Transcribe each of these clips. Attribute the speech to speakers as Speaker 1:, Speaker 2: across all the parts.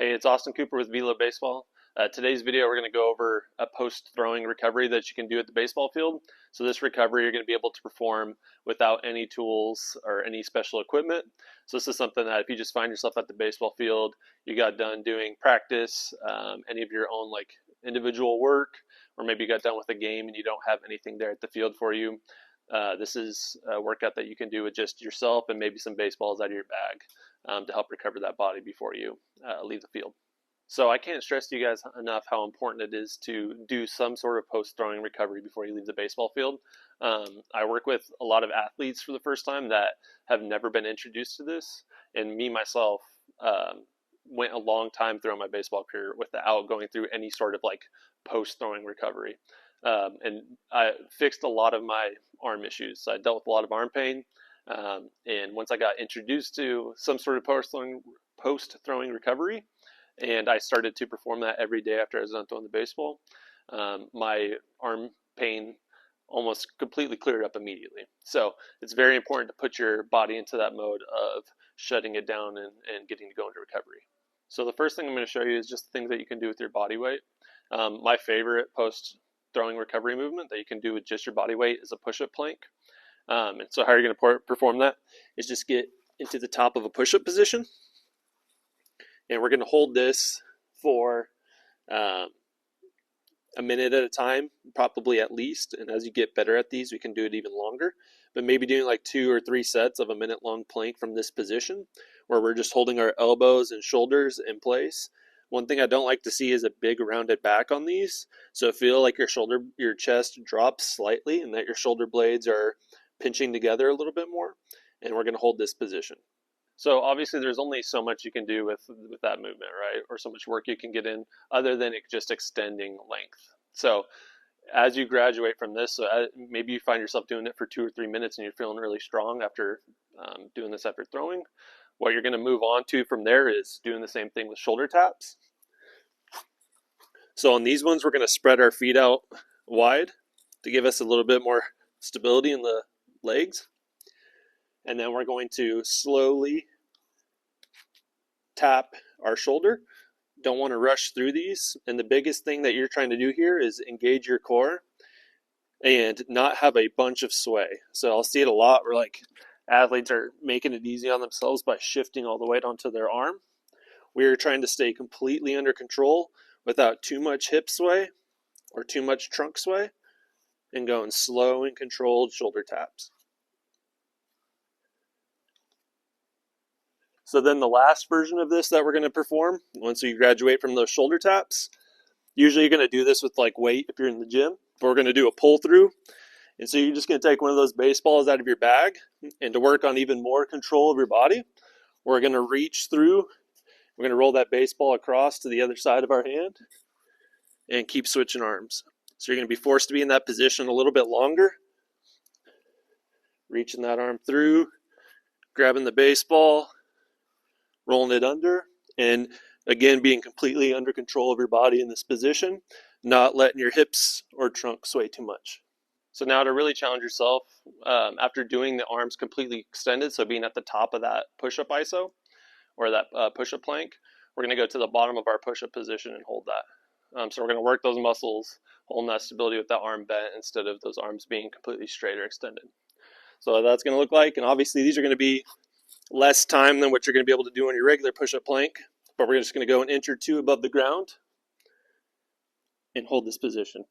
Speaker 1: Hey, it's Austin Cooper with Velo Baseball. Today's video, we're going to go over a post-throwing recovery that you can do at the baseball field. So this recovery you're going to be able to perform without any tools or any special equipment. So this is something that if you just find yourself at the baseball field, you got done doing practice, any of your own like individual work, or maybe you got done with a game and you don't have anything there at the field for you. This is a workout that you can do with just yourself and maybe some baseballs out of your bag to help recover that body before you leave the field. So I can't stress to you guys enough how important it is to do some sort of post-throwing recovery before you leave the baseball field. I work with a lot of athletes for the first time that have never been introduced to this, and me myself went a long time throughout my baseball career without going through any sort of like post-throwing recovery. And I fixed a lot of my arm issues. So I dealt with a lot of arm pain. And once I got introduced to some sort of post-throwing recovery, and I started to perform that every day after I was done throwing the baseball, my arm pain almost completely cleared up immediately. So it's very important to put your body into that mode of shutting it down and getting to go into recovery. So the first thing I'm going to show you is just things that you can do with your body weight. My favorite post-throwing recovery movement that you can do with just your body weight is a push-up plank. And so how you're going to perform that is just get into the top of a push-up position. And we're going to hold this for a minute at a time, probably at least. And as you get better at these, we can do it even longer. But maybe doing like 2 or 3 sets of a minute-long plank from this position, where we're just holding our elbows and shoulders in place. One thing I don't like to see is a big rounded back on these. So feel like your chest drops slightly and that your shoulder blades are pinching together a little bit more. And we're going to hold this position. So obviously there's only so much you can do with that movement, right? Or so much work you can get in other than just extending length. So as you graduate from this, maybe you find yourself doing it for 2 or 3 minutes and you're feeling really strong after doing this after throwing. What you're going to move on to from there is doing the same thing with shoulder taps. So on these ones, we're going to spread our feet out wide to give us a little bit more stability in the legs. And then we're going to slowly tap our shoulder. Don't want to rush through these. And the biggest thing that you're trying to do here is engage your core and not have a bunch of sway. So I'll see it a lot where like athletes are making it easy on themselves by shifting all the weight onto their arm. We're trying to stay completely under control without too much hip sway or too much trunk sway, and going slow and controlled shoulder taps. So then the last version of this that we're going to perform, once you graduate from those shoulder taps, usually you're going to do this with like weight if you're in the gym, but we're going to do a pull through. And so you're just going to take one of those baseballs out of your bag, and to work on even more control of your body, we're going to reach through. We're going to roll that baseball across to the other side of our hand and keep switching arms. So you're going to be forced to be in that position a little bit longer. Reaching that arm through, grabbing the baseball, rolling it under, and again being completely under control of your body in this position, not letting your hips or trunk sway too much. So now to really challenge yourself, after doing the arms completely extended, so being at the top of that push-up ISO or that push-up plank, we're going to go to the bottom of our push-up position and hold that. So we're going to work those muscles, holding that stability with that arm bent instead of those arms being completely straight or extended. So that's going to look like, and obviously these are going to be less time than what you're going to be able to do on your regular push-up plank, but we're just going to go an inch or two above the ground and hold this position.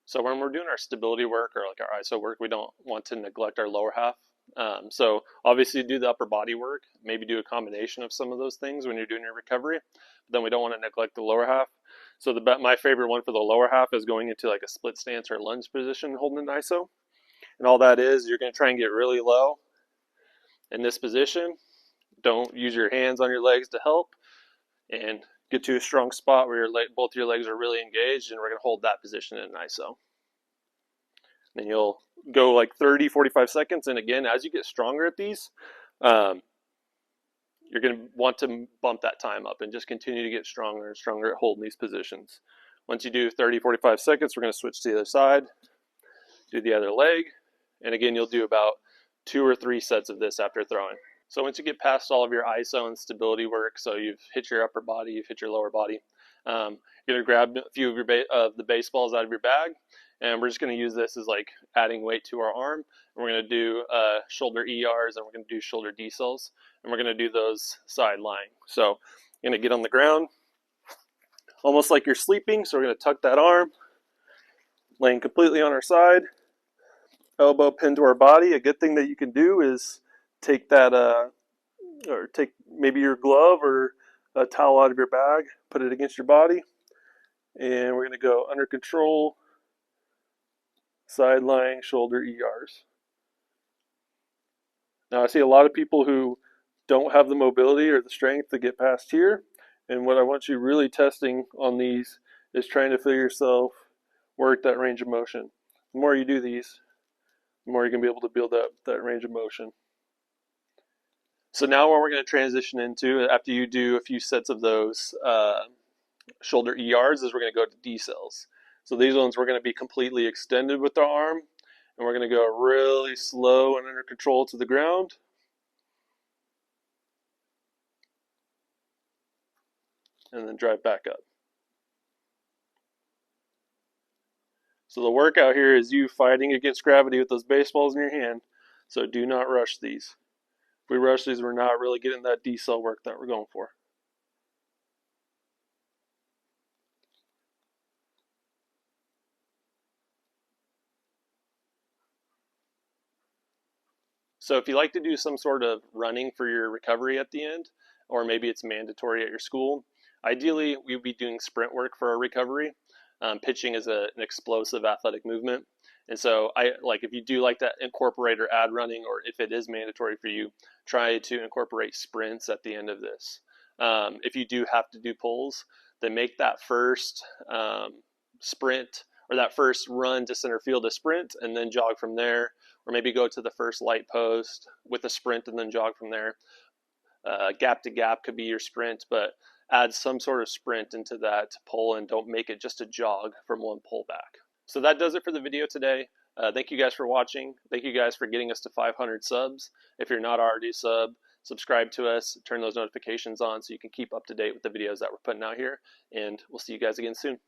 Speaker 1: So when we're doing our stability work or like our ISO work, we don't want to neglect our lower half. So obviously do the upper body work, maybe do a combination of some of those things when you're doing your recovery, but then we don't want to neglect the lower half. So my favorite one for the lower half is going into like a split stance or lunge position, holding an ISO. And all that is, you're going to try and get really low in this position. Don't use your hands on your legs to help, and get to a strong spot where both your legs are really engaged, and we're going to hold that position in an ISO. Then you'll go like 30, 45 seconds, and again, as you get stronger at these, you're going to want to bump that time up and just continue to get stronger and stronger at holding these positions. Once you do 30, 45 seconds, we're going to switch to the other side, do the other leg, and again, you'll do about 2 or 3 sets of this after throwing. So once you get past all of your ISO and stability work, so you've hit your upper body, you've hit your lower body, you're gonna grab a few of the baseballs out of your bag, and we're just gonna use this as like adding weight to our arm. And we're gonna do shoulder ERs, and we're gonna do shoulder decels, and we're gonna do those side lying. So you're gonna get on the ground, almost like you're sleeping. So we're gonna tuck that arm, laying completely on our side, elbow pinned to our body. A good thing that you can do is take that or take maybe your glove or a towel out of your bag, put it against your body, and we're going to go under control, side lying, shoulder ERs. Now I see a lot of people who don't have the mobility or the strength to get past here, and what I want you really testing on these is trying to feel yourself work that range of motion. The more you do these, the more you're going to be able to build up that range of motion. So now what we're going to transition into, after you do a few sets of those shoulder ERs, is we're going to go to decels. So these ones we're going to be completely extended with our arm, and we're going to go really slow and under control to the ground. And then drive back up. So the workout here is you fighting against gravity with those baseballs in your hand. So do not rush these. If we rush these, we're not really getting that decel work that we're going for. So if you like to do some sort of running for your recovery at the end, or maybe it's mandatory at your school, ideally we would be doing sprint work for our recovery. Pitching is an explosive athletic movement. And so if you do like to incorporate or add running, or if it is mandatory for you, try to incorporate sprints at the end of this. If you do have to do pulls, then make that first sprint or that first run to center field a sprint, and then jog from there, or maybe go to the first light post with a sprint and then jog from there. Gap to gap could be your sprint, but add some sort of sprint into that pull and don't make it just a jog from one pull back. So that does it for the video today. Thank you guys for watching. Thank you guys for getting us to 500 subs. If you're not already subscribe to us, turn those notifications on so you can keep up to date with the videos that we're putting out here, and we'll see you guys again soon.